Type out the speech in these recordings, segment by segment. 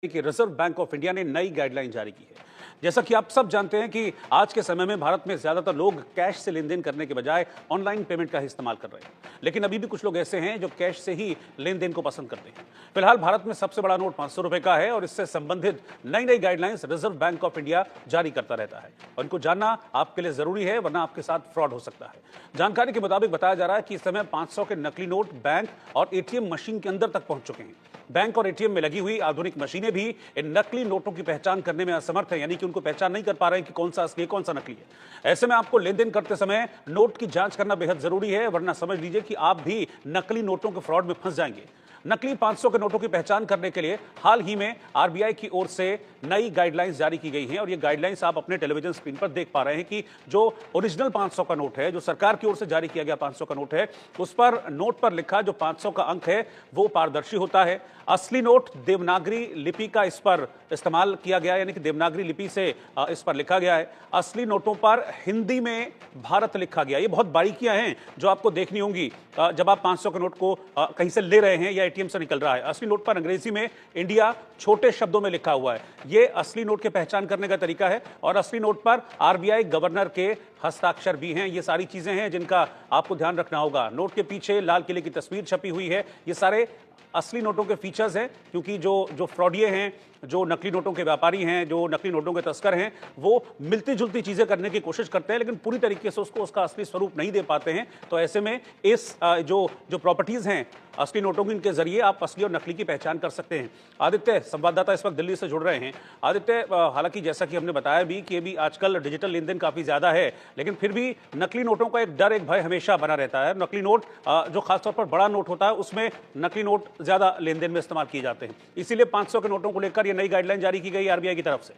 कि reserve bank of India ने नई गाइडलाइन जारी की है। जैसा कि आप सब जानते हैं कि आज के समय में भारत में ज्यादातर लोग कैश से लेन देन करने के बजाय ऑनलाइन पेमेंट का ही इस्तेमाल कर रहे हैं, लेकिन अभी भी कुछ लोग ऐसे हैं जो कैश से ही लेन देन को पसंद करते हैं। फिलहाल भारत में सबसे बड़ा नोट 500 रुपए का है और इससे संबंधित नई नई guidelines reserve bank of India जारी करता रहता है और इनको जानना आपके लिए जरूरी है, वरना आपके साथ फ्रॉड हो सकता है। जानकारी के मुताबिक बताया जा रहा है कि इस समय 500 के नकली नोट बैंक और एटीएम मशीन के अंदर तक पहुंच चुके हैं। बैंक और एटीएम में लगी हुई आधुनिक मशीनें भी इन नकली नोटों की पहचान करने में असमर्थ हैं, यानी कि उनको पहचान नहीं कर पा रहे हैं कि कौन सा असली है कौन सा नकली है। ऐसे में आपको लेन देन करते समय नोट की जांच करना बेहद जरूरी है, वरना समझ लीजिए कि आप भी नकली नोटों के फ्रॉड में फंस जाएंगे। नकली 500 के नोटों की पहचान करने के लिए हाल ही में आरबीआई की ओर से नई गाइडलाइंस जारी की गई हैं और ये गाइडलाइंस आप अपने टेलीविजन स्क्रीन पर देख पा रहे हैं कि जो ओरिजिनल 500 का नोट है, जो सरकार की ओर से जारी किया गया 500 का नोट है, उस पर नोट पर लिखा जो 500 का अंक है वो पारदर्शी होता है। असली नोट देवनागरी लिपि का इस पर इस्तेमाल किया गया, यानी कि देवनागरी लिपि से इस पर लिखा गया है। असली नोटों पर हिंदी में भारत लिखा गया। ये बहुत बारीकियां हैं जो आपको देखनी होंगी जब आप 500 के नोट को कहीं से ले रहे हैं या एटीएम से निकल रहा है। असली नोट पर अंग्रेजी में इंडिया छोटे शब्दों में लिखा हुआ है। ये असली नोट के पहचान करने का तरीका है और असली नोट पर आरबीआई गवर्नर के हस्ताक्षर भी हैं। ये सारी चीजें हैं जिनका आपको ध्यान रखना होगा। नोट के पीछे लाल किले की तस्वीर छपी हुई है। ये सारे असली नोटों के फीचर्स हैं, क्योंकि जो फ्रॉडिये हैं, जो नकली नोटों के व्यापारी हैं, जो नकली नोटों के तस्कर हैं, वो मिलती जुलती चीजें करने की कोशिश करते हैं, लेकिन पूरी तरीके से उसका असली स्वरूप नहीं दे पाते हैं। तो ऐसे में इस जो प्रॉपर्टीज हैं असली नोटों की, इनके जरिए आप असली और नकली की पहचान कर सकते हैं। आदित्य संवाददाता इस वक्त दिल्ली से जुड़ रहे हैं। आदित्य, हालांकि जैसा कि हमने बताया भी कि अभी आजकल डिजिटल लेन देन काफी ज्यादा है, लेकिन फिर भी नकली नोटों का एक डर, एक भय हमेशा बना रहता है। नकली नोट जो खासतौर पर बड़ा नोट होता है उसमें नकली नोट ज्यादा लेन देन में इस्तेमाल किए जाते हैं। इसीलिए 500 के नोटों को लेकर यह नई गाइडलाइन जारी की गई आरबीआई की तरफ से।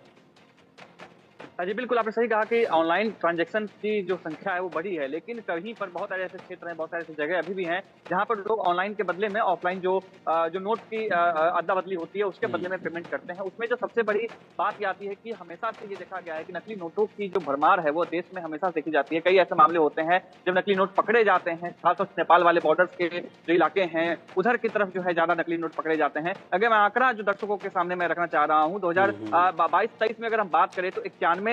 जी बिल्कुल, आपने सही कहा कि ऑनलाइन ट्रांजैक्शन की जो संख्या है वो बढ़ी है, लेकिन कहीं पर बहुत सारे ऐसे क्षेत्र हैं, बहुत सारे ऐसी जगह अभी भी हैं जहां पर लोग ऑनलाइन के बदले में ऑफलाइन जो नोट की अदला बदली होती है उसके बदले में पेमेंट करते हैं। उसमें जो सबसे बड़ी बात ये आती है कि हमेशा से ये देखा गया है कि नकली नोटों की जो भरमार है वो देश में हमेशा देखी जाती है। कई ऐसे मामले होते हैं जब नकली नोट पकड़े जाते हैं, खासतौर से नेपाल वाले बॉर्डर्स के जो इलाके हैं उधर की तरफ जो है ज्यादा नकली नोट पकड़े जाते हैं। अगर मैं आंकड़ा जो दर्शकों के सामने मैं रखना चाह रहा हूँ, 2022-23 में अगर हम बात करें तो 100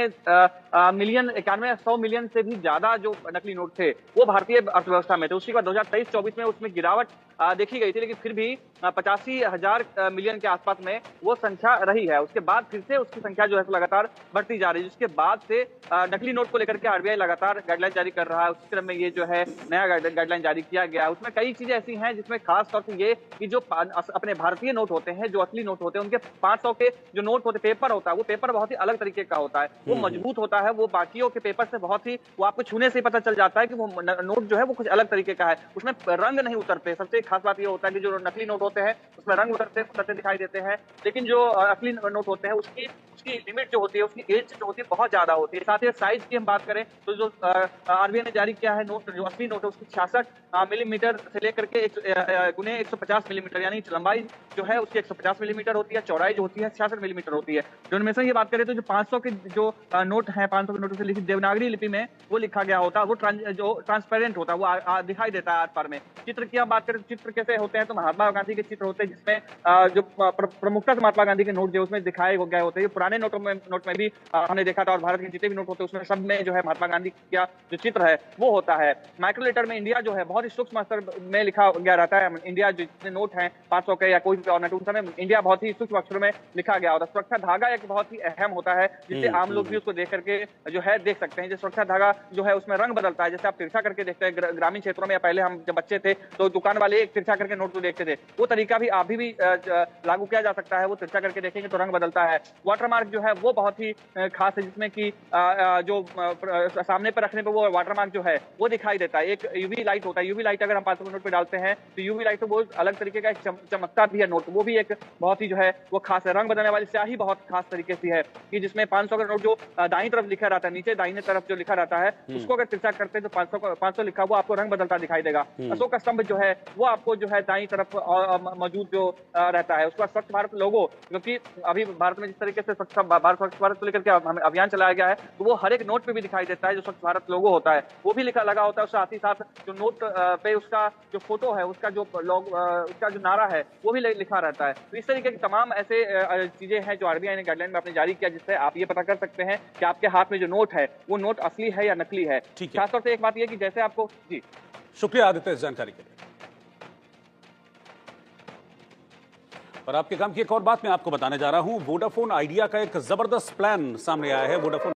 मिलियन से भी ज्यादा जो नकली नोट थे वो भारतीय अर्थव्यवस्था में थे। उसके बाद 2023-24 में उसमें गिरावट देखी गई थी, लेकिन फिर भी 85,000 मिलियन के आसपास में वो संख्या रही है। उसके बाद फिर से उसकी संख्या जो है लगातार बढ़ती जा रही है, जिसके बाद से नकली नोट को लेकर के आरबीआई लगातार गाइडलाइन जारी कर रहा है। उसी क्रम में ये जो है नया गाइडलाइन जारी किया गया है। उसमें कई चीजें ऐसी हैं जिसमें खास तौर से ये कि जो अपने भारतीय नोट होते हैं, जो असली नोट होते हैं, उनके 500 के जो नोट होते पेपर होता है वो पेपर बहुत ही अलग तरीके का होता है। वो मजबूत होता है, वो बाकियों के पेपर से बहुत ही, वो आपको छूने से ही पता चल जाता है कि वो नोट जो है वो कुछ अलग तरीके का है। उसमें रंग नहीं उतरते। सबसे खास बात ये होता है कि जो नकली नोट होते हैं उसमें रंग उतरते दिखाई देते हैं, लेकिन जो असली नोट होते हैं उसकी लिमिट जो होती है, उसकी एज जो होती है बहुत ज्यादा होती है। साथ ही साइज की हम बात करें तो जो आरबीआई ने जारी किया है नोट, जो असली नोट है उसकी 66 मिलीमीटर से लेकर के गुने 150 मिलीमीटर, यानी लंबाई जो है उसकी 150 मिलीमीटर होती है, चौड़ाई जो होती है 66 मिलीमीटर होती है। जो उनमें से ये बात करें तो जो 500 के जो नोट है, 500 के नोटों से लिखित देवनागरी लिपि में वो लिखा गया होता है, वो जो ट्रांसपेरेंट होता है, वो दिखाई देता है आर पार में। चित्र की हम बात करें तो चित्र कैसे होते हैं, तो महात्मा गांधी के चित्र होते हैं जिसमें जो प्रमुखता से महात्मा गांधी के नोट जो उसमें दिखाए गए होते हैं। पुराने नोट में भी हमने देखा था, और भारत के जितने भी नोट होते हैं उसमें सब में जो है महात्मा गांधी का जो चित्र है वो होता है। माइक्रोलेटर में इंडिया जो है बहुत ही सूक्ष्म स्तर में लिखा गया रहता है। इंडिया जो जितने नोट हैं 500 के या कोई भी और नोट, उन समय इंडिया बहुत ही सूक्ष्म अक्षरों में लिखा गया होता है। सुरक्षा धागा एक बहुत ही अहम होता है जिससे आम लोग भी उसको देख करके जो है देख सकते हैं। जो सुरक्षा धागा जो है उसमें रंग बदलता है, जैसे आप तिरछा करके देखते हैं ग्रामीण क्षेत्रों में, या पहले हम जब बच्चे थे तो दुकान वाले एक तिरछा करके नोट को देखते थे, वो तरीका भी अभी भी लागू किया जा सकता है। वो तिरछा करके देखेंगे तो रंग बदलता है। वाटरमार्क जो है वो बहुत ही खास है, जिसमें कि जो सामने पर रखने पर वो वाटरमार्क जो है वो दिखाई देता है। एक यूवी लाइट होता है, यूवी लाइट अगर हम 500 नोट पे डालते हैं तो यूवी लाइट तो वो अलग तरीके का एक चमकता भी है नोट, वो भी एक बहुत ही जो है वो खास है। रंग बदलने वाली स्याही बहुत खास तरीके से है कि जिसमें 500 का नोट जो दाईं तरफ लिखा रहता है, नीचे दाहिने तरफ जो लिखा रहता है उसको अगर तिरछा करते हैं तो 500 लिखा वो आपको रंग बदलता दिखाई देगा। अशोक का स्तंभ जो है वो आपको जो है दाईं तरफ मौजूद जो रहता है। उसके बाद स्वच्छ भारत लोगो, क्योंकि अभी भारत में जिस तरीके से स्वच्छ स्वच्छ भारत को लेकर के हमें अभियान चलाया गया है, तो वो हर एक नोट पे भी दिखाई देता है। जो स्वच्छ भारत लोगो होता है वो भी लिखा लगा होता है, साथ ही साथ जो नोट पे उसका जो फोटो है, उसका जो उसका जो नारा है वो भी लिखा रहता है। तो इस तरीके की तमाम ऐसे चीजें हैं जो आरबीआई ने गाइडलाइन में आपने जारी किया, जिससे आप ये पता कर सकते हैं कि आपके हाथ में जो नोट है वो नोट असली है या नकली है। खासतौर से एक बात यह कि जैसे आपको जी शुक्रिया आदित्य इस जानकारी के लिए। और आपके काम की एक और बात मैं आपको बताने जा रहा हूं, वोडाफोन आइडिया का एक जबरदस्त प्लान सामने आया है। वोडाफोन